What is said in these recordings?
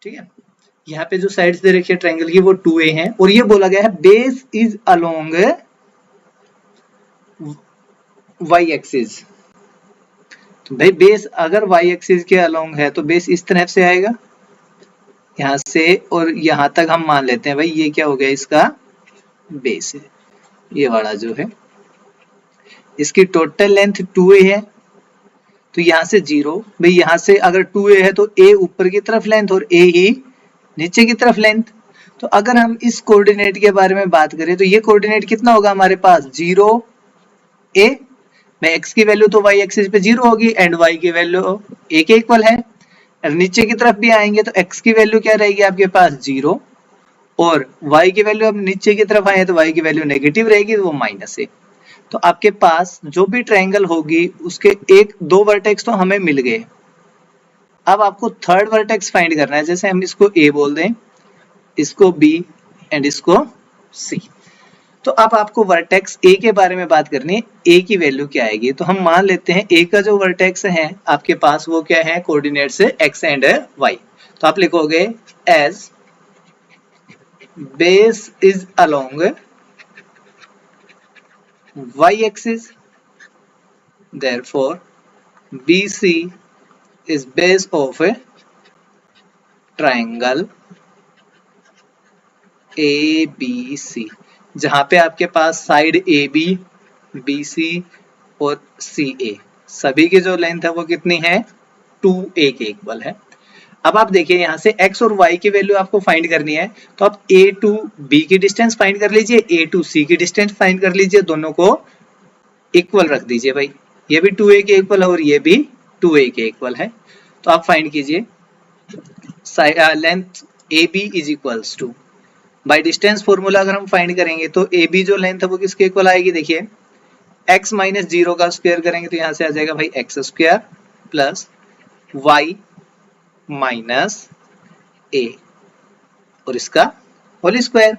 ठीक है। यहाँ पे जो साइड्स दे रखी है ट्रायंगल की वो 2a है और ये बोला गया है base is along y axis. तो भाई बेस अगर y एक्सिस के अलोंग है तो बेस इस तरह से आएगा यहाँ से, और यहाँ तक हम मान लेते हैं भाई ये क्या हो गया, इसका बेस है, ये वाला जो है। इसकी टोटल लेंथ 2a है, तो यहाँ से 0, भाई यहाँ से अगर 2a है तो a ऊपर की तरफ लेंथ और a ही नीचे की तरफ लेंथ। तो अगर हम इस कोऑर्डिनेट के बारे में बात करें तो ये कोऑर्डिनेट कितना होगा हमारे पास, 0 a में x की वैल्यू तो y एक्सिस पे 0 होगी एंड y की वैल्यू a के इक्वल है। और नीचे की तरफ भी आएंगे तो x की वैल्यू क्या रहेगी आपके पास 0, और y की वैल्यू अब नीचे की तरफ आए तो y की वैल्यू नेगेटिव रहेगी, वो माइनस है। तो आपके पास जो भी ट्रायंगल होगी उसके एक दो वर्टेक्स तो हमें मिल गए। अब आपको थर्ड वर्टेक्स फाइंड करना है, जैसे हम इसको a बोल दें, इसको b एंड इसको c। तो अब आपको वर्टेक्स a के बारे में बात करनी है, a की वैल्यू क्या आएगी। तो हम मान लेते हैं a का जो वर्टेक्स है आपके पास वो क्या है, कोऑर्डिनेट से x एंड y। तो आप लिखोगे as base is along y axis, therefore BC is base of a triangle ABC, जहां पे आपके पास साइड AB, BC और CA सभी की जो लेंथ है वो कितनी है, 2a के इक्वल है। अब आप देखिए यहाँ से x और y की वैल्यू आपको फाइंड करनी है, तो आप a टू b की डिस्टेंस फाइंड कर लीजिए, a टू c की डिस्टेंस फाइंड कर लीजिए, दोनों को इक्वल रख दीजिए भाई, ये भी 2a के इक्वल है और ये भी 2a के इक्वल है। तो आप फाइंड कीजिए length AB is equals to, by distance formula अगर हम फाइंड करेंगे तो AB जो लेंथ है वो किसके इक्वल आएगी, देखिए x माइनस 0 का स्क्वायर करेंगे तो यहाँ से आ जाएगा भाई x square plus y minus a और इसका होल स्क्वायर।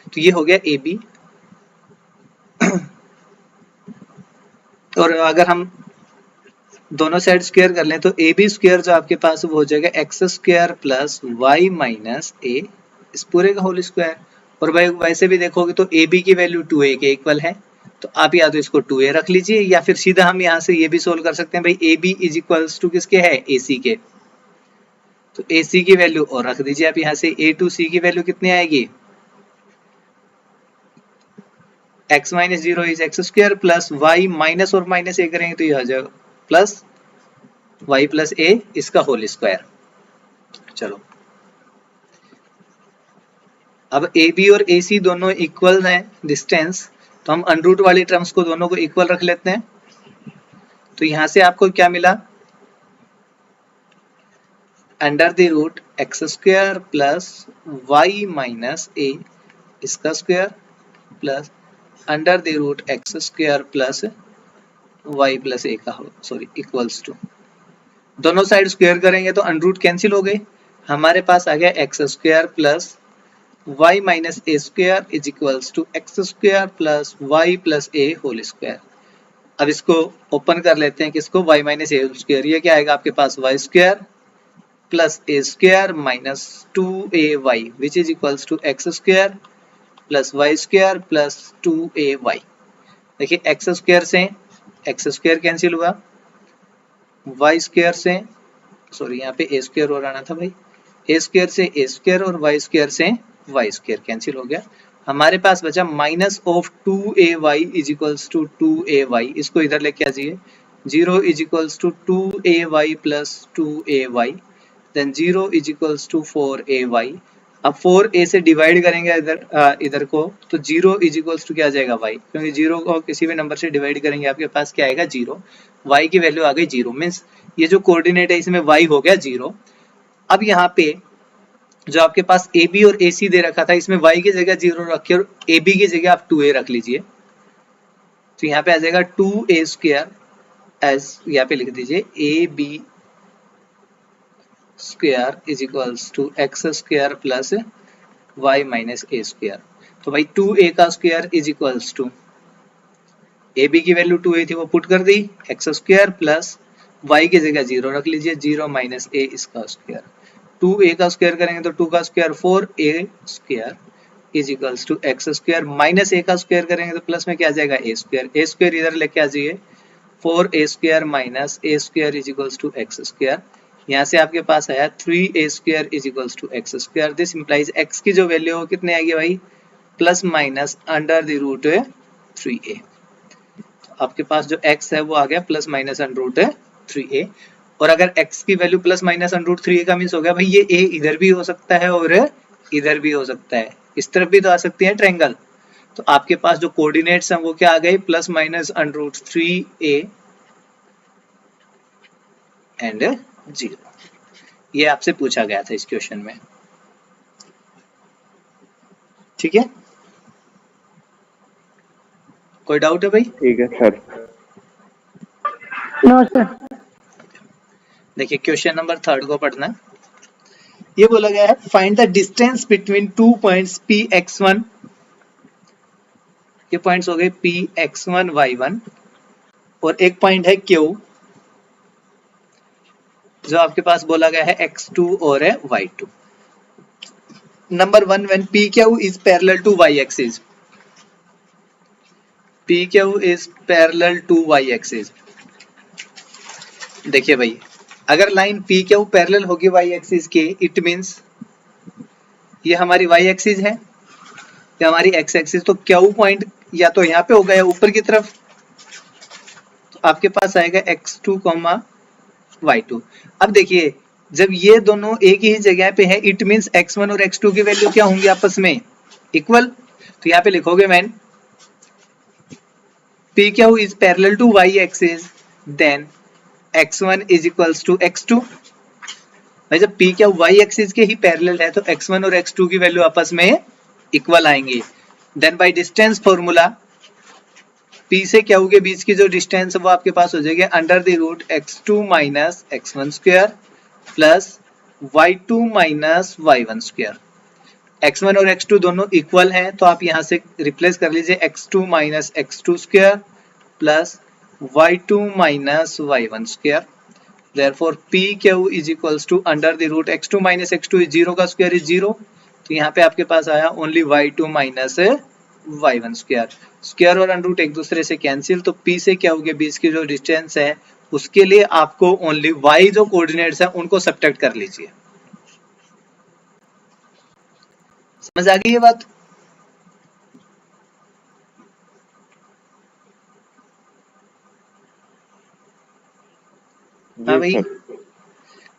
तो ये हो गया AB। और अगर हम दोनों साइड स्क्वायर कर लें तो AB स्क्वायर जो आपके पास वो हो जाएगा x square plus y minus a, इस पूरे का होल स्क्वायर। और भाई वैसे भी देखोगे तो AB की वैल्यू 2a के इक्वल है, तो आप या तो इसको 2a रख लीजिए या फिर सीधा हम यहाँ से ये भी सोल्व कर सकते हैं भाई AB इज इक्वल्स टू किसके है, AC के। तो AC की वैल्यू और रख दीजिए आप यहाँ से, A टू C की वैल्यू कितनी आएगी, x minus 0 is x square plus y minus और माइनस a करेंगे तो ये आ जाएगा प्लस y प्लस a, इसका होल स्क्वायर। चलो अब AB और AC दोनों इक्वल हैं डिस्टेंस, तो हम अनरूट वाली टर्म्स को दोनों को इक्वल रख लेते हैं। तो यहां से आपको क्या मिला, under the root x square plus y minus a इसका square plus under the root x square plus y plus a का सॉरी इक्वल्स टू, दोनों साइड स्क्वायर करेंगे तो अनरूट कैंसिल हो गए, हमारे पास आ गया x square plus y minus a square is equals to x square plus y plus a whole square. अब इसको ओपन कर लेते हैं, किसको, y minus a whole square, ये क्या आएगा आपके पास y square plus a square minus 2ay which is equals to x square plus y square plus 2ay। देखिए एक्स स्क्वायर से एक्स स्क्वायर कैंसिल हुआ, वाई स्क्वायर से सॉरी यहाँ पे ए स्क्वायर और आना था भाई, ए स्क्वायर से ए स्क्वायर और वाई स्क्वायर से वाई स्क्वायर कैंसिल हो गया, हमारे पास बचा minus of 2ay is equals to 2ay, इसको इधर लेके आ जाइए, 0 is equals to 2ay plus 2ay, then 0 is equals to 4ay। अब 4a से डिवाइड करेंगे इधर को तो 0 इज इक्वल्स टू क्या आ जाएगा y, क्योंकि 0 को किसी भी नंबर से डिवाइड करेंगे आपके पास क्या आएगा 0, y की वैल्यू आ गई 0, मीन्स ये जो कोऑर्डिनेट है इसमें y हो गया 0। अब यहाँ पे जो आपके पास AB और AC दे रखा था इसमें y की जगह 0 रखिए और AB की जगह आप 2a रख लीजिए, तो यहाँ पे आ जाएगा 2a स्क्वायर एज यहाँ पे लिख दीजिए AB square is equals to x square plus y minus a square. तो भाई 2a का square is equals to AB की वैल्यू 2a थी वो पुट कर दी, एक्स स्क्वायर प्लस y की जगह 0 रख लीजिए, 0 माइनस a इसका स्क्वायर। 2a का स्क्वायर करेंगे तो 2 का square 4a square is equals to x square, minus a का स्क्वायर करेंगे तो प्लस में क्या आ जाएगा a स्क्वायर इधर लेके आ जाइए, 4a square minus a square is equals to x square, यहाँ से आपके पास आया 3a square is equals to x square. This implies x की जो वैल्यू हो कितने आएगी भाई, plus minus under the root 3a। आपके पास जो x है वो आ गया plus minus under root 3a, और अगर x की value plus minus under root 3a का मीन्स हो गया भाई ये a इधर भी हो सकता है और इधर भी हो सकता है, इस तरफ भी तो आ सकती है ट्रायंगल। तो आपके पास जो कोऑर्डिनेट्स हैं वो क्या आ गए, plus minus under root 3a and 0। ये आपसे पूछा गया था इस क्वेश्चन में, ठीक है। कोई डाउट है भाई? ठीक है सर। No sir. देखिए क्वेश्चन नंबर 3 को पढ़ना। ये बोला गया है find the distance between 2 points px1, ये पॉइंट्स हो गए px1 y1, और एक पॉइंट है q जो आपके पास बोला गया है x2 और है y2। Number 1, when pq is parallel to y axis, pq is parallel to y axis. देखिए भाई अगर लाइन pq पैरेलल होगी y एक्सिस के, इट मींस ये हमारी y एक्सिस है, ये हमारी x एक्सिस, तो q पॉइंट या तो यहाँ पे होगा या ऊपर की तरफ, तो आपके पास आएगा x2, y2। अब देखिए जब ये दोनों एक ही जगह पे है, इट मींस x1 और x2 की वैल्यू क्या होंगी आपस में, इक्वल। तो यहाँ पे लिखोगे when pq is parallel to y axis then x1 is equals to x2। भाई जब pq y एक्सिस के ही पैरेलल है तो x1 और x2 की वैल्यू आपस में इक्वल आएंगी। Then by distance formula p से q के बीच की जो डिस्टेंस है वो आपके पास हो जाएगी under the root x2 minus x1 square plus y2 minus y1 square. x1 और x2 दोनों इक्वल हैं तो आप यहाँ से रिप्लेस कर लीजिए x2 minus x2 square plus y2 minus y1 square. Therefore pq is equals to under the root x2 minus x2 is 0 का स्क्वायर इज 0, तो यहाँ पे आपके पास आया only y2 minus y1 square. Square और अंडर रूट एक दूसरे से कैंसिल, तो p से क्या हो गया, बीच की जो डिस्टेंस है उसके लिए आपको ओनली y जो कोऑर्डिनेट्स है उनको सब्ट्रैक्ट कर लीजिए। समझ आ गई ये बात? हाँ भाई।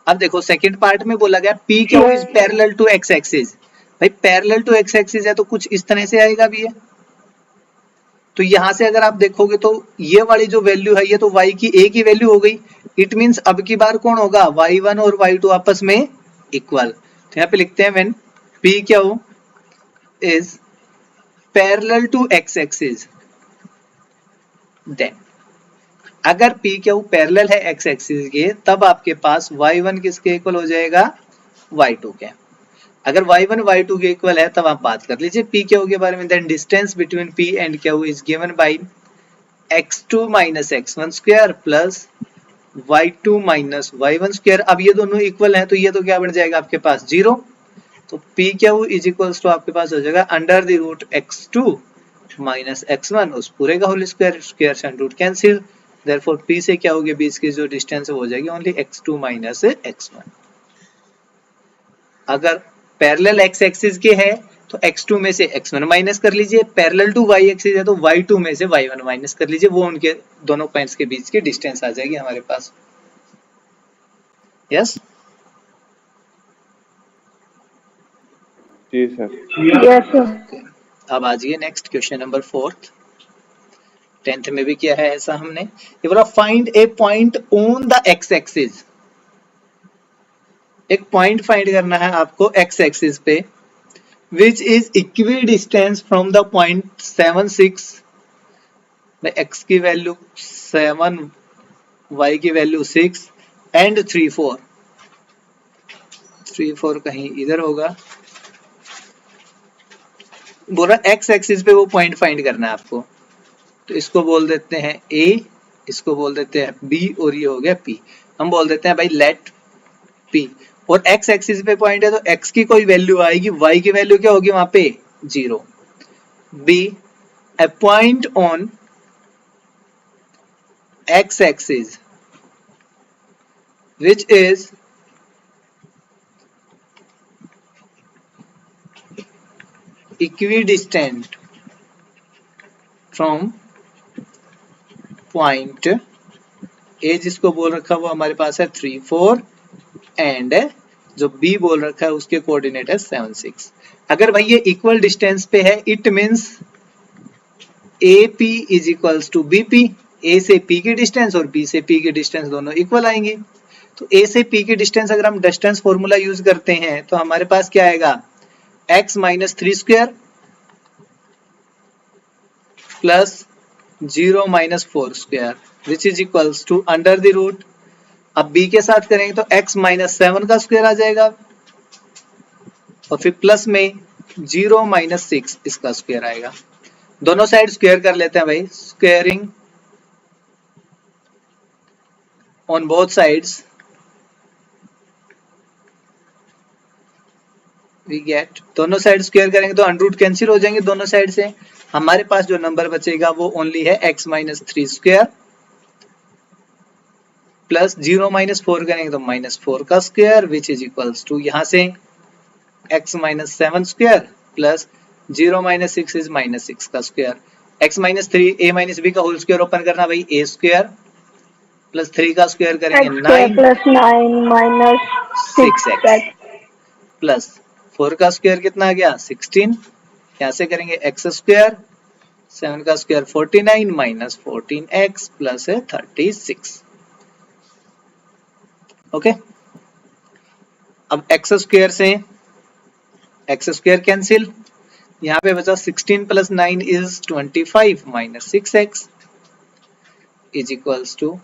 अब देखो सेकंड पार्ट में बोला गया P Q is parallel to x axis. भाई पैरेलल टू एक्स एक्सिस है तो कुछ इस तरह से आएगा भी है, तो यहां से अगर आप देखोगे तो ये वाली जो वैल्यू है ये तो y की एक ही वैल्यू हो गई, इट मींस अब की बार कौन होगा, y1 और y2 आपस में इक्वल। तो यहाँ पे लिखते हैं when P Q is parallel to x axis then, अगर पी क्यू पैरेलल है एक्स एक्सिस के तब आपके पास y1 किसके इक्वल हो जाएगा, y2 के। अगर y1 y2 के इक्वल है तब आप बात कर लीजिए पी क्यू के बारे में। Then distance between p and q is given by x2 minus x1 square plus y2 minus y1 square. अब ये दोनों इक्वल हैं तो ये तो क्या बन जाएगा आपके पास 0, तो P Q is equals to आपके पास हो जाएगा under the root x2 minus x1 उस पूरे का होल स्क्वायर, स्क्वायर से रूट कैंसिल। Therefore p से क्या होगी, बीच की जो डिस्टेंस है वो हो जाएगी ओनली x2 माइनस x1। अगर पैरेलल x एक्सिस के है तो x2 में से x1 माइनस कर लीजिए, पैरेलल टू y एक्सिस है तो y2 में से y1 माइनस कर लीजिए, वो उनके दोनों पॉइंट्स के बीच की डिस्टेंस आ जाएगी हमारे पास। यस जी सर। Yes sir. अब आ जाइए नेक्स्ट क्वेश्चन नंबर 4। 10th में भी किया है ऐसा हमने। ये बोला find A point on the x axis, एक पॉइंट फाइंड करना है आपको एक्स एक्सिस पे which is equi distance from the point 7,6, x की वैल्यू 7, y की वैल्यू 6 एंड 3, 4। 3, 4 कहीं इधर होगा। बोला एक्स एक्सिस पे वो पॉइंट फाइंड करना है आपको, तो इसको बोल देते हैं A, इसको बोल देते हैं B और ये हो गया P। हम बोल देते हैं भाई लेट P, और x एक्सिस पे पॉइंट है तो x की कोई वैल्यू आएगी, y की वैल्यू क्या होगी वहां पे 0। Be a point on x axis which is equidistant from point A, जिसको बोल रखा वो हमारे पास है 3 4 एंड जो B बोल रखा है उसके कोऑर्डिनेट है 7 6। अगर भाई ये इक्वल डिस्टेंस पे है it means AP is equals to BP। A से P की डिस्टेंस और B से P की डिस्टेंस दोनों इक्वल आएंगी। तो A से P की डिस्टेंस अगर हम डिस्टेंस फॉर्मूला यूज करते हैं तो हमारे पास क्या आएगा x minus 3 square plus 0 minus 4 square which is equals to under the root. अब b के साथ करेंगे तो x माइनस 7 का स्क्वायर आ जाएगा और फिर प्लस में 0 माइनस 6 इसका स्क्वायर आएगा। दोनों साइड स्क्वायर कर लेते हैं भाई, squaring on both sides we get, दोनों साइड स्क्वायर करेंगे तो अंडर रूट कैंसिल हो जाएंगे दोनों साइड से। हमारे पास जो नंबर बचेगा वो ओनली है x minus 3 square plus 0 minus 4 करेंगे तो माइनस 4 का square which is equals to यहाँ से x minus 7 square plus 0 minus 6 इज माइनस 6 का square. x minus 3 a minus b का होल स्क्वायर ओपन करना भाई, a स्क्वायर प्लस 3 का स्क्वायर करेंगे 9 प्लस 9 माइनस 6x प्लस 4 का स्क्वायर कितना आ गया 16। यहाँ से करेंगे x स्क्वायर 7 का square 49 minus 14x plus 36। Okay अब x स्क्वायर से x स्क्वायर कैंसिल, यहाँ पे बचा 16 प्लस 9 इज 25 minus 6x is equals to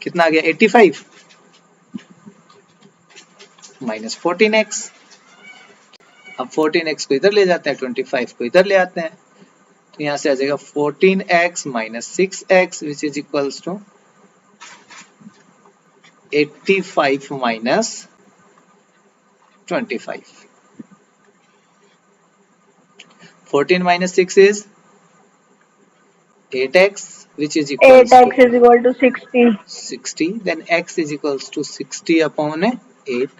कितना आ गया 85 माइनस 14x। अब 14x को इधर ले जाते हैं 25 को इधर ले आते हैं तो यहाँ से आ जाएगा 14x minus 6x which is equals to 85 minus 25। 14 minus 6 is 8x which is equals 8x is equal to 60 then x is equals to 60 upon 8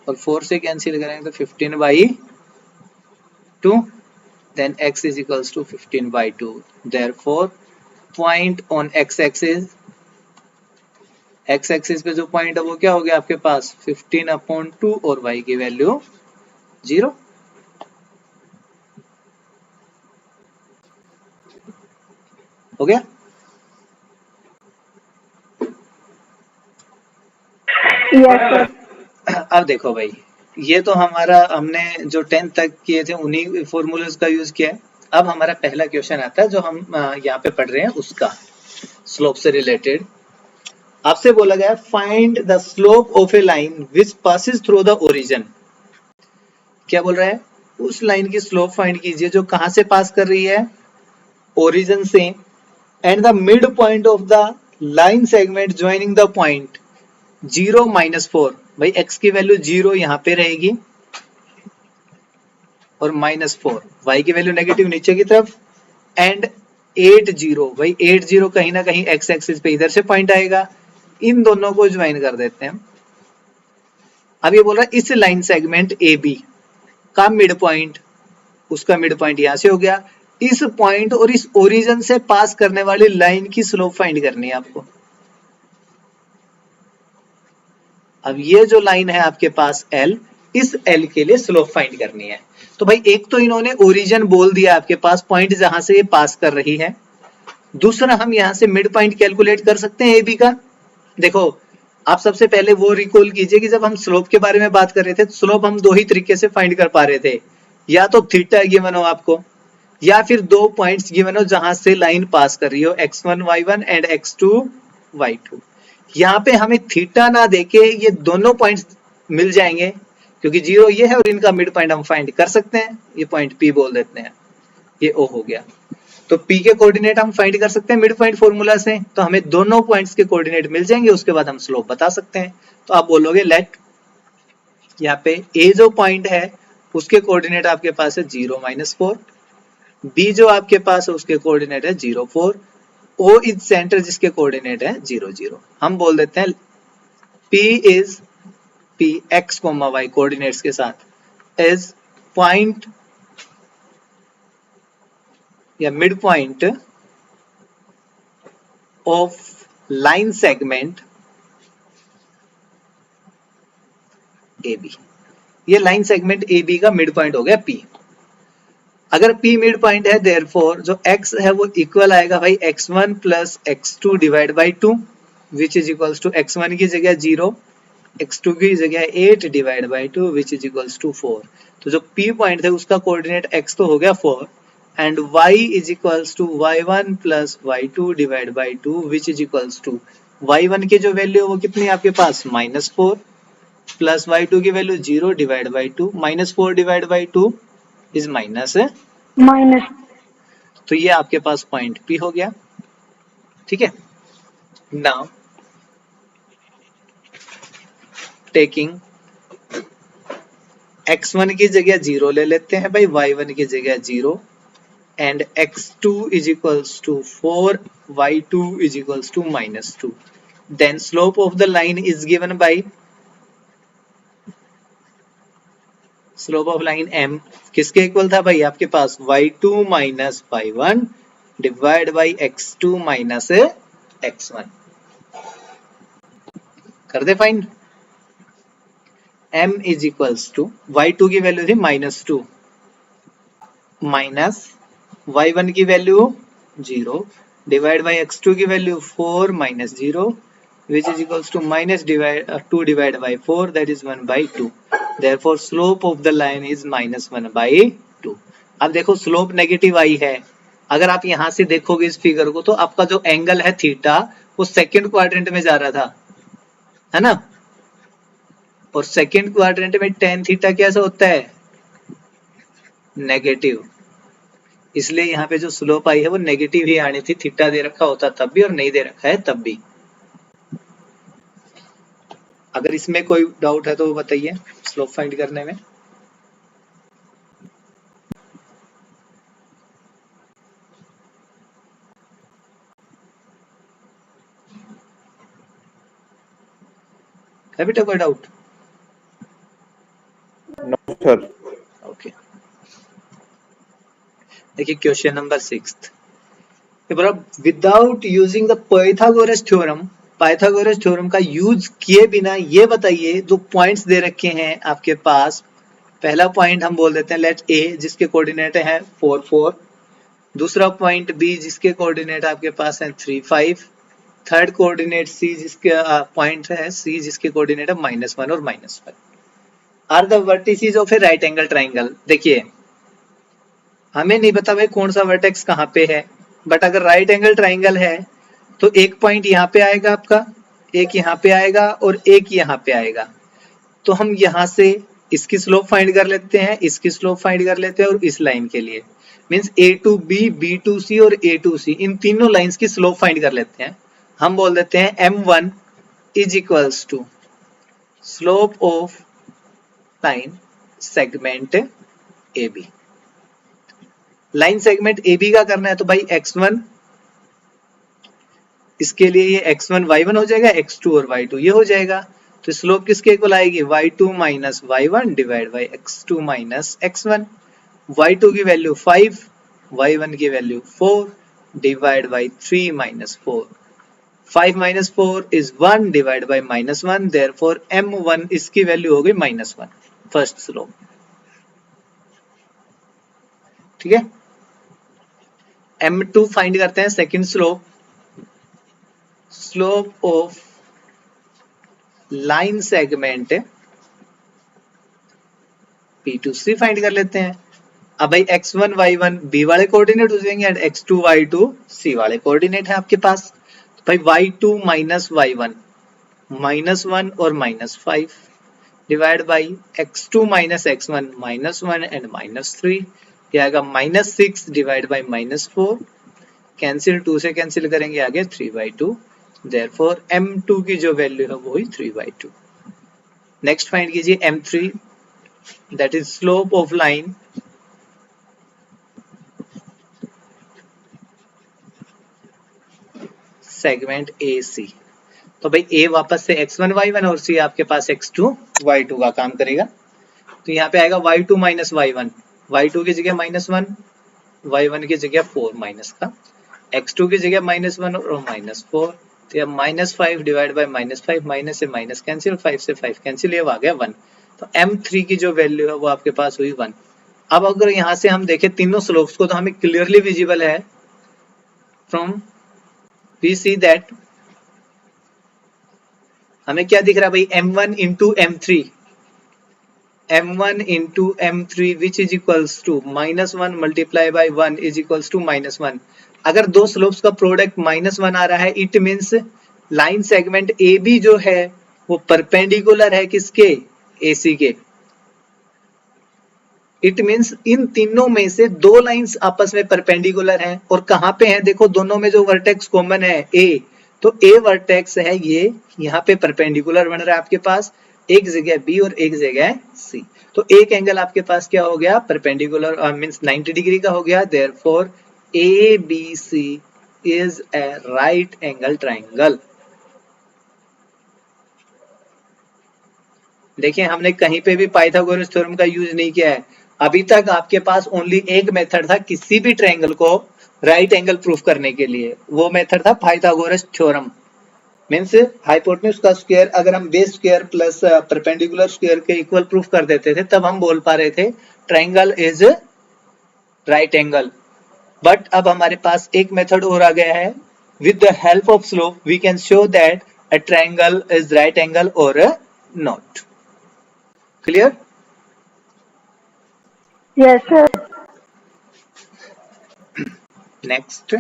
और 4 से कैंसिल करेंगे तो 15 by 2 then x is equals to 15 by 2। therefore point on x axis पे जो point है वो क्या हो गया आपके पास 15 upon 2 और y की वैल्यू 0। हो गया? yes sir। अब देखो भाई ये तो हमारा हमने जो 10th तक किए थे उन्हीं फॉर्मूलाज का यूज किया है। अब हमारा पहला क्वेश्चन आता है जो हम यहाँ पे पढ़ रहे हैं उसका स्लोप से रिलेटेड। आपसे बोला गया find the slope of A line which passes through the origin. क्या बोल रहा है उस लाइन की स्लोप फाइंड कीजिए जो कहां से पास कर रही है ओरिजिन से and the mid point of the line segment joining the point 0 minus 4। भाई x की वैल्यू 0 यहाँ पे रहेगी और माइनस 4 y की वैल्यू नेगेटिव नीचे की तरफ एंड 8 0। भाई 8 0 कहीं ना कहीं x एक्सिस पे इधर से पॉइंट आएगा, इन दोनों को ज्वाइन कर देते हैं। अब ये बोल रहा है इस लाइन सेगमेंट AB का मिड पॉइंट, उसका मिड पॉइंट यहां से हो गया, इस पॉइंट और इस ओरिजिन से पास करने वाली लाइन की स्लोप फाइंड करनी है आपको। अब ये जो लाइन है आपके पास L, इस L के लिए स्लोप फाइंड करनी है। तो भाई एक तो इन्होंने ओरिजिन बोल दिया आपके पास पॉइंट जहां से ये पास कर रही है, दूसरा हम यहां से मिड पॉइंट कैलकुलेट कर सकते हैं AB का। देखो आप सबसे पहले वो रिकॉल कीजिए कि जब हम स्लोप के बारे में बात कर रहे थे तो स्लोप हम दो ही तरीके से फाइंड कर पा रहे थे, या तो थीटा गिवन हो आपको या फिर दो पॉइंट्स गिवन हो जहां से लाइन पास कर रही हो x1 y1 and x2 y2। यहाँ पे हमें थीटा ना देके ये दोनों पॉइंट्स मिल जाएंगे क्योंकि 0 ये है और इनका मिड पॉइंट हम फाइंड कर सकते हैं। ये पॉइंट P बोल देते हैं, ये O हो गया। तो P के कोऑर्डिनेट हम फाइंड कर सकते हैं मिड पॉइंट फॉर्मूला से, तो हमें दोनों पॉइंट्स के कोऑर्डिनेट मिल जाएंगे, उसके बाद हम स्लोप बता सकते हैं। तो आप बोलोगे लेट यहाँ पे A जो पॉइंट है उसके कोऑर्डिनेट आपके पास है 0-4, B जो आपके पास है उसके कोऑर्डिनेट है 0-4, O इज सेंटर जिसके कोऑर्डिनेट है 0-0। हम बोल देते हैं P x, y कोऑर्डिनेट्स के साथ इज पॉइंट या mid point of line segment AB। ये लाइन सेगमेंट AB का मिड पॉइंट हो गया P। अगर P मिड पॉइंट है देयरफॉर जो x है वो इक्वल आएगा भाई x1 plus x2 divide by 2 which is equals to x1 की जगह 0, x2 की जगह 8 divide by 2 which is equals to 4। तो जो P पॉइंट है उसका कोऑर्डिनेट x तो हो गया 4 and y is equals to y1 plus y2 divide by 2 which is equals to y1 की जो वैल्यू है वो कितनी है आपके पास -4 प्लस y2 की value 0 divide by 2, -4 divide by 2 is minus है, माइनस। तो ये आपके पास पॉइंट P हो गया। ठीक है, नाउ टेकिंग x1 की जगह 0 ले लेते हैं भाई, y1 की जगह 0 and x2 is equals to 4, y2 is equals to -2, then slope of the line is given by slope of line m किसके इक्वल था भाई आपके पास y2 minus y1 divide by x2 minus x1। कर दे find, m is equals to y2 की value थी -2 minus y1 की वैल्यू 0 डिवाइड बाई x2 की value 4 minus 0 which is equals to -2 divided by 4 that is 1/2, therefore slope of the line is -1/2। अब देखो slope negative आई है, अगर आप यहां से देखोगे इस फिगर को तो आपका जो एंगल है थीटा वो सेकंड क्वाड्रेंट में जा रहा था, है ना, और सेकंड क्वाड्रेंट में tan थीटा कैसा होता है नेगेटिव, इसलिए यहाँ पे जो स्लोप आई है वो नेगेटिव ही आनी थी, थीटा दे रखा होता तब भी और नहीं दे रखा है तब भी। अगर इसमें कोई डाउट है तो वो बताइए स्लोप फाइंड करने में। है बेटा कोई डाउट? No sir. ओके, देखिए question number 6, without using the Pythagoras theorem का यूज किए बिना ये बताइए जो पॉइंट्स दे रखे हैं आपके पास, पहला पॉइंट हम बोल देते हैं लेट A जिसके कोऑर्डिनेट है 4 4, दूसरा पॉइंट B जिसके कोऑर्डिनेट आपके पास है 3 5, थर्ड कोऑर्डिनेट C जिसके पॉइंट है C जिसके कोऑर्डिनेट है -1 और -5 are the vertices of a right angle triangle. देखिए हमें नहीं पता भाई कौन सा वर्टेक्स कहाँ पे है, बट अगर राइट एंगल ट्राइंगल है तो एक पॉइंट यहाँ पे आएगा आपका, एक यहाँ पे आएगा और एक यहाँ पे आएगा, तो हम यहाँ से इसकी स्लोप फाइंड कर लेते हैं, इसकी स्लोप फाइंड कर लेते हैं, और इस लाइन के लिए means A to B, B to C और A to C इन तीनों लाइंस की स्लोप फाइंड कर लेते हैं। हम बोल देते हैं M1 is equals to slope of line segment AB। Line segment AB का करना है तो भाई x1, इसके लिए ये x1 y1 हो जाएगा, x2 और y2 ये हो जाएगा, तो स्लोप किसके इक्वल आएगी y2 minus y1 divide by x2 minus x1, y2 की वैल्यू 5, y1 की value 4 divide by 3 minus 4, 5 minus 4 is 1 divide by -1, therefore m1 इसकी वैल्यू हो गई -1 फर्स्ट स्लोप। ठीक है, m2 फाइंड करते हैं second slope, slope of line segment P to C find कर लेते हैं। अब भाई x1 y1 B वाले कोऑर्डिनेट हो जाएंगे एंड x2 y2 C वाले कोऑर्डिनेट है आपके पास, तो भाई y2 माइनस y1 -1 और -5 divide by x2 minus x1 -1 and -3 ये आएगा -6 डिवाइड बाई -4, कैंसिल 2 से कैंसिल करेंगे आगे 3/2, देयरफॉर m2 की जो वैल्यू है वो ही 3/2। नेक्स्ट फाइंड कीजिए m3, that is slope of line segment AC। तो भाई A वापस से x1 y1 और C आपके पास x2 y2 का काम करेगा। तो यहाँ पे आएगा y2 माइनस y1, y2 की जगह -1, y1 की जगह 4 माइनस का, x2 की जगह -1 और -4, तो यह -5 डिवाइड बाई -5, माइनस से माइनस कैंसिल, 5 से 5 कैंसिल, ये आ गया 1। तो m3 की जो वैल्यू है वो आपके पास हुई 1। अब अगर यहाँ से हम देखें तीनों स्लोप्स को तो हमें क्लियरली विजिबल है, फ्रॉम वी सी दैट हमें क्या दिख रहा है भाई, m1 into m3, m1 into m3 which is equals to -1 multiply by 1 is equals to -1। अगर दो स्लोप्स का प्रोडक्ट -1 आ रहा है, it means line segment AB जो है वो परपेंडिकुलर है किसके, AC के। इट मीन्स इन तीनों में से दो लाइंस आपस में परपेंडिकुलर हैं, और कहां पे हैं देखो, दोनों में जो वर्टेक्स कॉमन है A, तो A वर्टेक्स है ये यहाँ पे परपेंडिकुलर बन रहा है आपके पास, एक जगह B और एक जगह C। तो एक एंगल आपके पास क्या हो गया, परपेंडिकुलर मींस 90 डिग्री का हो गया, therefore ABC is a right angle triangle. देखिए हमने कहीं पे भी पाइथागोरस थ्योरम का यूज नहीं किया है। अभी तक आपके पास ओनली एक मेथड था किसी भी ट्रायंगल को राइट एंगल प्रूफ करने के लिए, वो मेथड था पाइथागोरस थ्योरम। मींस हाइपोटेन्यूज का स्क्वायर अगर हम base square plus perpendicular square के इक्वल प्रूफ कर देते थे, तब हम बोल पा रहे थे triangle is right angle. But अब हमारे पास एक मेथड और आ गया है, with the help of slope we can show that a triangle is right angle और not. Clear? Yes, sir. Next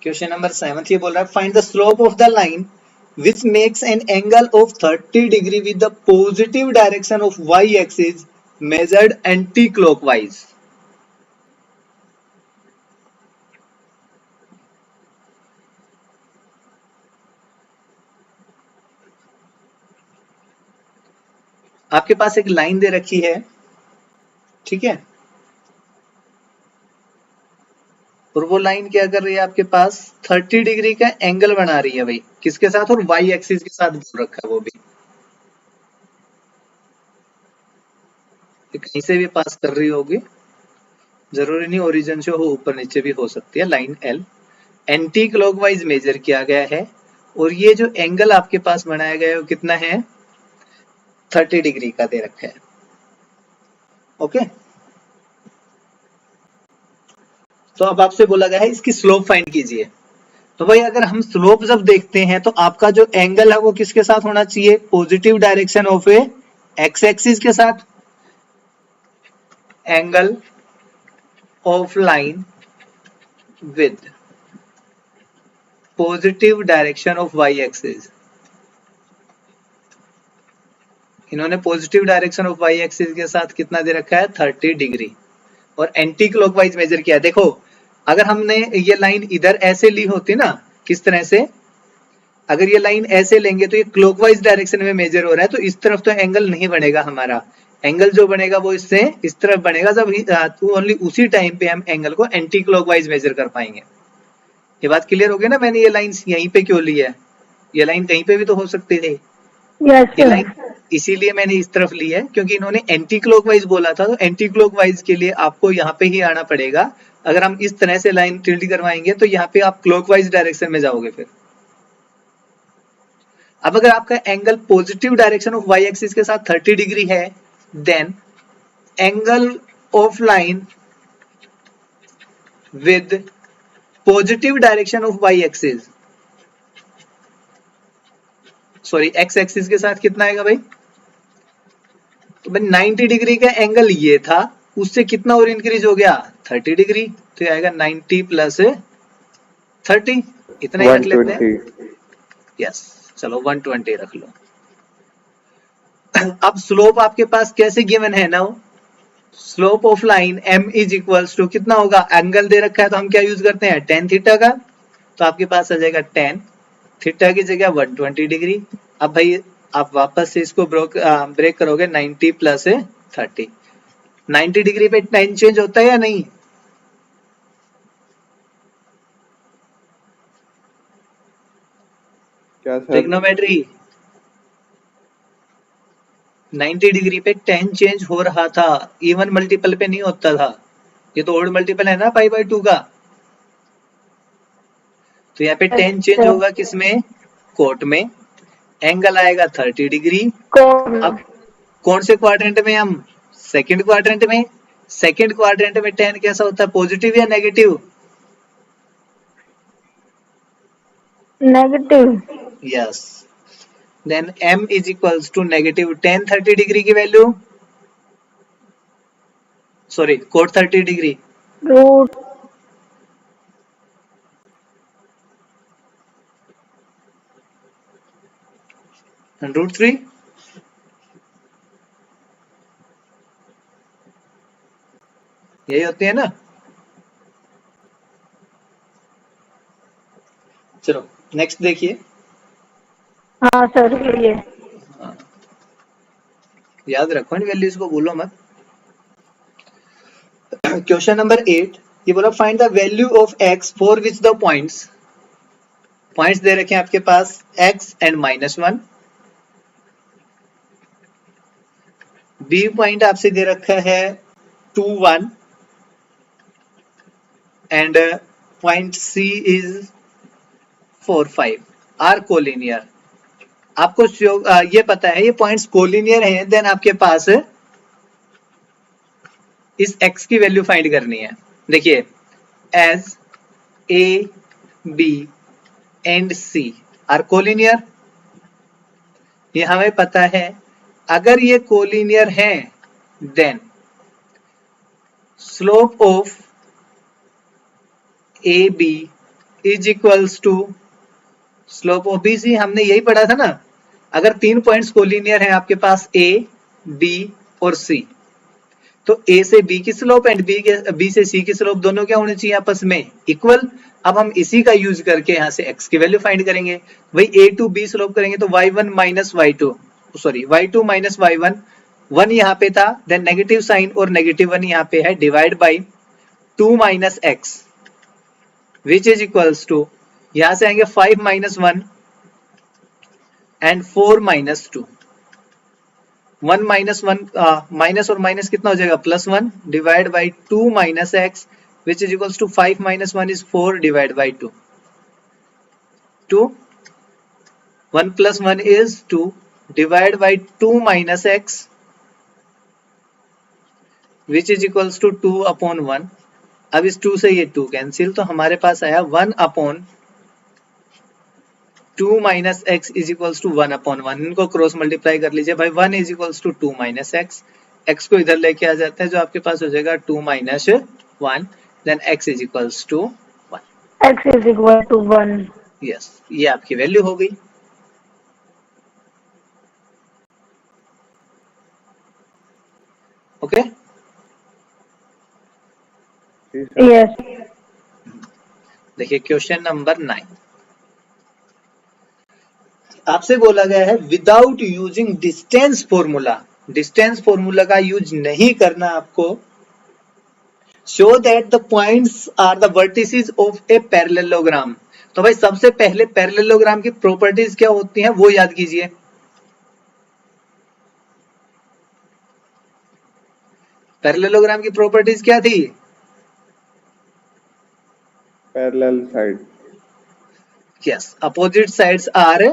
question number 7 ये बोल रहा है, find the slope of the line which makes an angle of 30 degree with the positive direction of y-axis measured anti-clockwise। आपके पास एक line दे रखी है, ठीक है, और वो लाइन क्या कर रही है आपके पास 30 डिग्री का एंगल बना रही है भाई, किसके साथ, और वाई एक्सिस के साथ बोल रखा है वो भी, कहीं से भी पास कर रही होगी, जरूरी नहीं ओरिजिन से हो, ऊपर नीचे भी हो सकती है। Line L anticlockwise measure किया गया है, और ये जो एंगल आपके पास बनाया गया है वो कितना है, 30 डिग्री का दे रखा है। ओके, तो अब आपसे बोला गया है इसकी स्लोप फाइंड कीजिए। तो भाई अगर हम स्लोप जब देखते हैं तो आपका जो एंगल है वो किसके साथ होना चाहिए, positive direction of a x axis के साथ। Angle of line with positive direction of y axis, इन्होंने positive direction of y axis के साथ कितना दे रखा है, 30 डिग्री, और एंटी क्लॉकवाइज मेजर किया। देखो अगर हमने ये लाइन इधर ऐसे ली होती ना, किस तरह से, अगर ये लाइन ऐसे लेंगे तो ये क्लॉकवाइज डायरेक्शन में मेजर हो रहा है, तो इस तरफ तो एंगल नहीं बनेगा हमारा, एंगल जो बनेगा वो इससे इस तरफ बनेगा, जब तो ओनली उसी टाइम पे हम एंगल को एंटी क्लॉकवाइज मेजर कर पाएंगे। ये बात क्लियर हो गई ना, मैंने ये लाइन यहीं पे क्यों ली है, ये लाइन कहीं पे भी तो हो सकती थी। Yes, ये sir. लाइन इसीलिए मैंने इस तरफ ली है क्योंकि इन्होंने एंटी क्लॉकवाइज बोला था, तो एंटी क्लॉकवाइज के लिए आपको यहाँ पे ही आना पड़ेगा। अगर हम इस तरह से लाइन टिल्ट करवाएंगे तो यहाँ पे आप क्लॉकवाइज डायरेक्शन में जाओगे फिर। अब अगर आपका angle positive direction of y axis के साथ 30 डिग्री है, then angle of line with positive direction of y axis, sorry x axis के साथ कितना आएगा भाई, तो भाई 90 डिग्री का एंगल ये था, उससे कितना और इंक्रीज हो गया, 30 डिग्री, तो ये आएगा 90 प्लस 30, इतना ही रख लेते हैं। 120। यस, चलो 120 रख लो। अब स्लोप आपके पास कैसे गिवन है ना, slope of line m is equals to कितना होगा, एंगल दे रखा है तो हम क्या यूज करते हैं, tan थीटा का, तो आपके पास आ जाएगा tan थीटा की जगह 120 डिग्री। अब भाई आप वापस से इसको ब्रेक करोगे 90 प्लस 30, 90 डिग्री पे टाइम चेंज होता है या नहीं, क्या सर? ट्रिग्नोमेट्री 90 डिग्री पे tan चेंज हो रहा था, इवन मल्टीपल पे नहीं होता था, ये तो ओड मल्टीपल है ना पाई बाय 2 का, तो यहाँ पे Yes, tan चेंज sir. होगा किसमें, कोट में, एंगल आएगा 30 डिग्री। Cone. अब कौन से क्वाड्रेंट में, हम सेकंड क्वाड्रेंट में, सेकंड क्वाड्रेंट में tan कैसा होता है, पॉजिटिव या negative, Negative. Yes, then m is equals to negative tan 30 degree की value, sorry cot 30 degree, Root. √3, यही होती है ना। चलो नेक्स्ट देखिए, हाँ सर ये याद रखो इन वैल्यूज को, भूलो मत। क्वेश्चन नंबर 8, ये बोला find the value of x for which the points, points दे रखे हैं आपके पास x एंड -1, b पॉइंट आपसे दे रखा है 2 1 and point c is 4 5, are collinear. आपको ये पता है ये पॉइंट्स कोलिनियर हैं, देन आपके पास इस x की वैल्यू फाइंड करनी है। देखिए as a b and c are collinear, ये हमें पता है, अगर ये कोलिनियर हैं then slope of A B is equals to slope of B C, हमने यही पढ़ा था ना, अगर 3 पॉइंट्स कोलिनियर हैं आपके पास a b और c, तो a से b की स्लोप एंड b से c की स्लोप दोनों क्या होनी चाहिए, आपस में इक्वल। अब हम इसी का यूज करके यहाँ से x की वैल्यू फाइंड करेंगे, वही a टू b स्लोप करेंगे तो y1 minus y2, sorry y2 minus y1, 1 यहाँ पे था, देन नेगेटिव साइन और नेगेटिव 1 यहाँ पे है, divide by 2 minus x which is equals to, यहाँ से आएंगे 5 minus 1 and 4 minus 2, 1 minus 1 minus और माइनस कितना हो जाएगा, +1 divide by 2 minus x which is equals to 5 minus 1 is 4 divide by 2, 2 1 plus 1 is 2 divide by 2 minus x which is equals to 2 upon 1। अब इस 2 से ये 2 कैंसिल, तो हमारे पास आया 1 upon 2 minus x is equals to 1 upon 1, इनको cross multiply कर लीजिए भाई, 1 is equals to 2 minus x, x को इधर लेके आ जाते हैं, जो आपके पास हो जाएगा 2 minus 1, then x is equals to 1, x is equal to 1. Yes, ये आपकी वैल्यू हो गई। Okay Yes. देखिए क्वेश्चन नंबर 9, आपसे बोला गया है without using distance formula, distance formula का यूज नहीं करना आपको, show that the points are the vertices of a parallelogram. तो भाई सबसे पहले पैरेललोग्राम की प्रॉपर्टीज क्या होती हैं वो याद कीजिए। पैरेललोग्राम की प्रॉपर्टीज क्या थी, parallel side, yes, opposite sides are,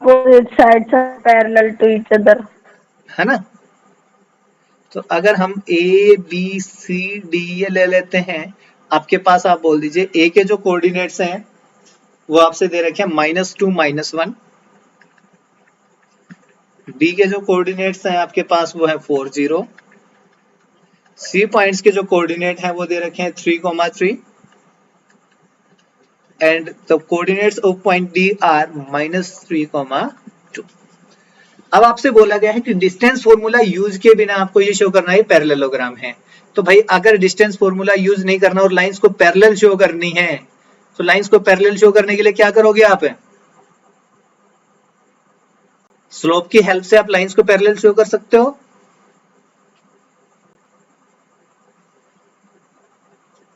Opposite sides are parallel to each other. है ना, तो अगर हम ए बी सी डी ये ले लेते हैं, आपके पास आप बोल दीजिए ए के जो कोऑर्डिनेट्स हैं वो आपसे दे रखे हैं -2 -1, बी के जो कोऑर्डिनेट्स हैं आपके पास वो है 4 0, सी पॉइंट्स के जो कोऑर्डिनेट हैं वो दे रखे हैं 3, 3 and the coordinates of point D R -3, 2। अब आपसे बोला गया है कि डिस्टेंस फॉर्मूला यूज किए बिना आपको ये शो करना है पैरेललोग्राम है। तो भाई अगर डिस्टेंस फॉर्मूला यूज नहीं करना और लाइंस को पैरेलल शो करनी है, तो लाइंस को पैरेलल शो करने के लिए क्या करोगे आप? स्लोप की हेल्प से आप लाइंस को पैरेलल शो कर सकते हो।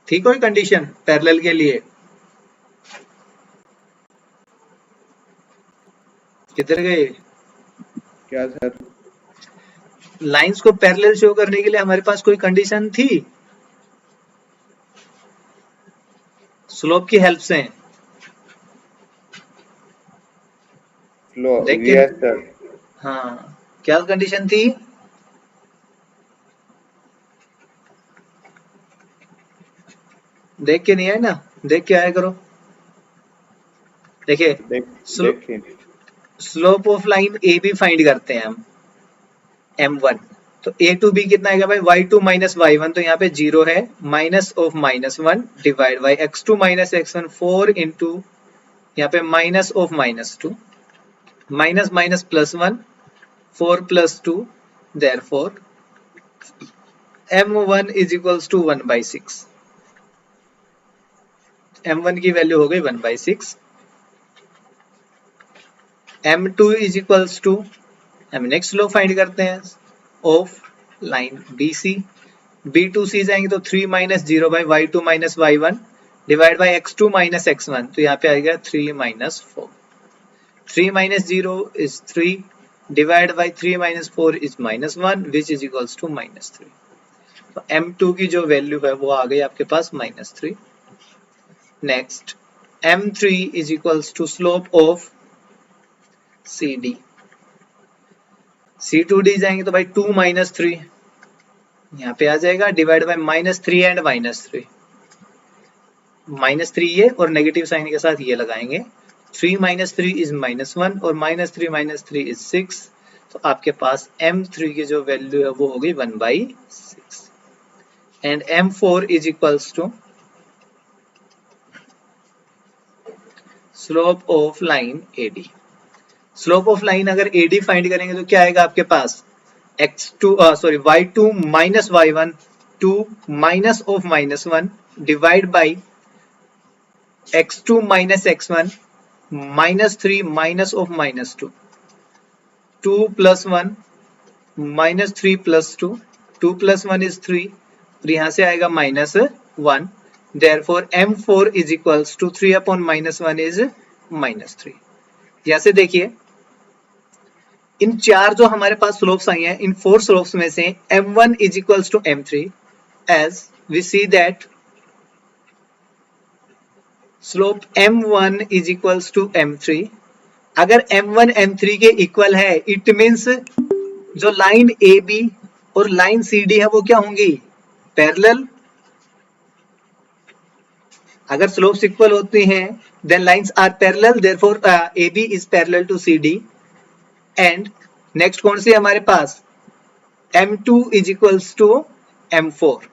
थी कोई कंडीशन पैरेलल के लिए? किधर गए? क्या सर? लाइंस को पैरेलल शो करने के लिए हमारे पास कोई कंडीशन थी स्लोप की हेल्प से? लेकिन यस सर। हाँ, क्या कंडीशन थी? देख के नहीं आए ना, देख के आया करो। देखिए देखिए slope of line A B find करते हैं हम, m1। तो a टू b कितना आएगा भाई? y2 माइनस y1, तो यहाँ पे 0 है, minus of -1 divide by x2 minus x1, 4 into यहाँ पे minus of -2, minus minus plus 1, 4 plus 2, therefore m1 is equals to 1/6। m1 की वैल्यू हो गई 1/6। m2 इज इक्वल्स टू, हम नेक्स्ट स्लोप फाइंड करते हैं ऑफ लाइन BC। B2C जाएंगे तो 3 minus 0 by y2 minus y1 divide by x2 minus x1, तो यहाँ पे आएगा 3 minus 4। 3 minus 0 is 3 divide by 3 minus 4 is -1 which is equals to -3। तो m2 की जो वैल्यू है वो आ गई आपके पास -3। Next m3 is equals to slope of CD। C2D जाएंगे तो भाई 2 माइनस 3 यहाँ पे आ जाएगा डिवाइड बाय -3 एंड -3, -3 ये और नेगेटिव साइन के साथ ये लगाएंगे। 3 माइनस 3 इज -1 और -3 इज 6, तो आपके पास m3 की जो वैल्यू है वो होगी 1/6 and m4 is equals to slope of line AD। Slope of line अगर AD फाइंड करेंगे तो क्या आएगा आपके पास? y2 minus y1, 2 minus of -1 divide by x2 minus x1 -3 minus of -2, 2 plus 1 -3 plus 2, 2 plus 1 is 3 और यहाँ से आएगा -1, therefore m4 is equals to 3 upon -1 is -3। यहाँ से देखिए इन चार जो हमारे पास स्लोप्स आई हैं, इन 4 स्लोप्स में से m1 is equals to m3, as we see that slope m1 is equals to m3। अगर m1 m3 के इक्वल है, इट मींस जो लाइन AB और लाइन CD है वो क्या होंगी? पैरेलल। अगर स्लोप्स इक्वल होती हैं then lines are parallel, therefore AB is parallel to CD। And next कौन सी हमारे पास? m2 is equals to m4।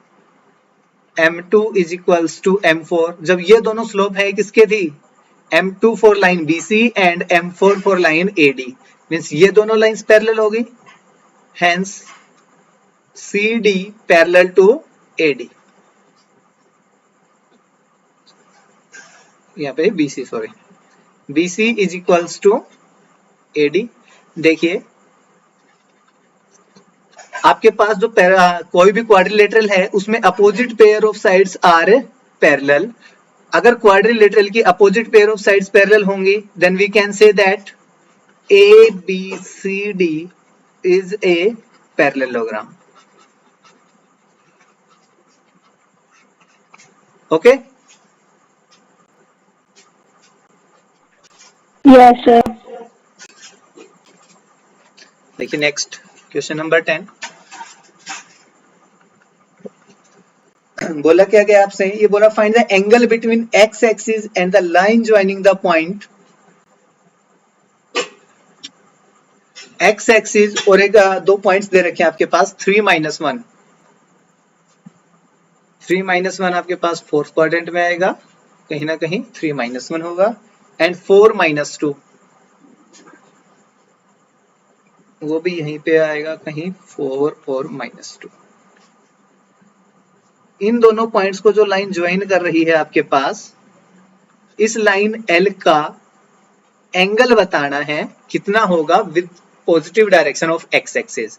m2 is equals to m4। जब ये दोनों स्लोप है किसके थी? m2 for line BC and m4 for line AD, means ये दोनों लाइंस पैरेलल होगी, hence CD parallel to AD। यहाँ पे BC, sorry BC is equals to AD। देखिए आपके पास जो कोई भी क्वाड्रिलेटरल है उसमें opposite pair of sides are parallel. अगर क्वाड्रिलेटरल की opposite pair of sides parallel होंगी then we can say that ABCD is a parallelogram. Okay, Yes, sir. देखिए नेक्स्ट क्वेश्चन नंबर 10। बोला क्या गया आपसे? ये बोला find the angle between x axis and the line joining the point x axis और एक दो पॉइंट्स दे रखे हैं आपके पास 3 माइनस 1। 3 माइनस 1 आपके पास फोर्थ क्वाड्रेंट में आएगा, कहीं ना कहीं 3 माइनस 1 होगा, एंड 4 माइनस 2 वो भी यहीं पे आएगा कहीं 4 और -2। इन दोनों पॉइंट्स को जो लाइन ज्वाइन कर रही है आपके पास, इस लाइन L का एंगल बताना है कितना होगा with positive direction of x axis.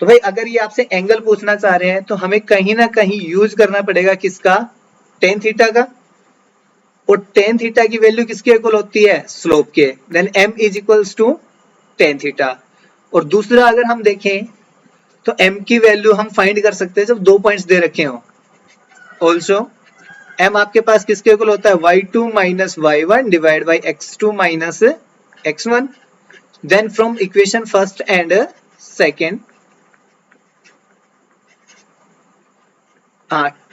तो भाई अगर ये आपसे एंगल पूछना चाह रहे हैं तो हमें कहीं ना कहीं यूज करना पड़ेगा किसका, टेन थीटा का। और टेन थीटा की वैल्यू किसके इक्वल होती है, स्लोप के। Then m is equals to tan theta. और दूसरा अगर हम देखें तो m की वैल्यू हम फाइंड कर सकते हैं जब 2 पॉइंट्स दे रखे हो। ऑल्सो m आपके पास किसके इक्वल होता है, y2 minus y1 divide by x2 minus x1। Then from equation first and second,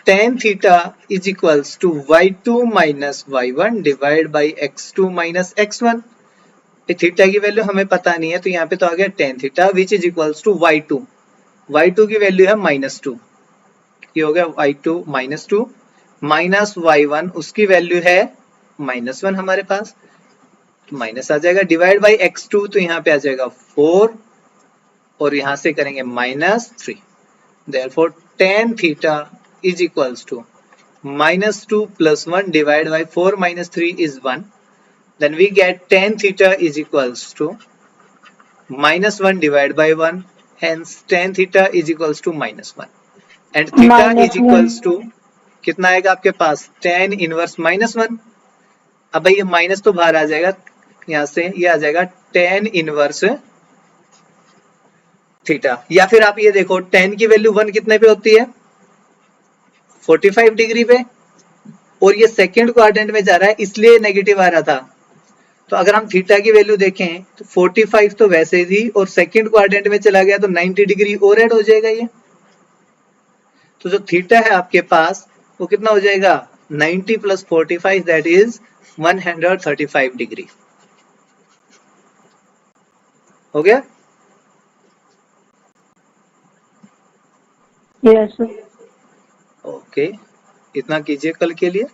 tan theta is equals to y2 minus y1 divide by x2 minus x1। Theta की value हमें पता नहीं है तो यहाँ पे तो आ गया tan theta which is equals to y2। y2 की वैल्यू है -2, ये हो गया y2 -2 माइनस y1 उसकी वैल्यू है -1 हमारे पास, तो माइनस आ जाएगा, डिवाइड बाई x2 तो यहाँ पे आ जाएगा 4 और यहाँ से करेंगे -3। Therefore tan theta is equals to -2 plus 1 divided by 4 minus 3 is 1. Then we get tan theta is equals to -1 divided by 1. Hence tan theta is equals to -1. And theta is equals to कितना आएगा आपके पास, tan inverse -1। अब भाई ये minus तो बाहर आ जाएगा, यहाँ से ये आ जाएगा tan इनवर्स थीटा। या फिर आप ये देखो tan की वैल्यू 1 कितने पे होती है, 45 डिग्री पे, और ये सेकंड क्वाड्रेंट में जा रहा है इसलिए नेगेटिव आ रहा था। तो अगर हम थीटा की वैल्यू देखें तो 45 तो वैसे थी और सेकंड क्वाड्रेंट में चला गया तो 90 डिग्री और ऐड हो जाएगा ये। तो जो थीटा है आपके पास वो कितना हो जाएगा, 90 प्लस 45 दैट इज 135 डिग्री। हो गया? यस। ओके, इतना कीजिए कल के लिए।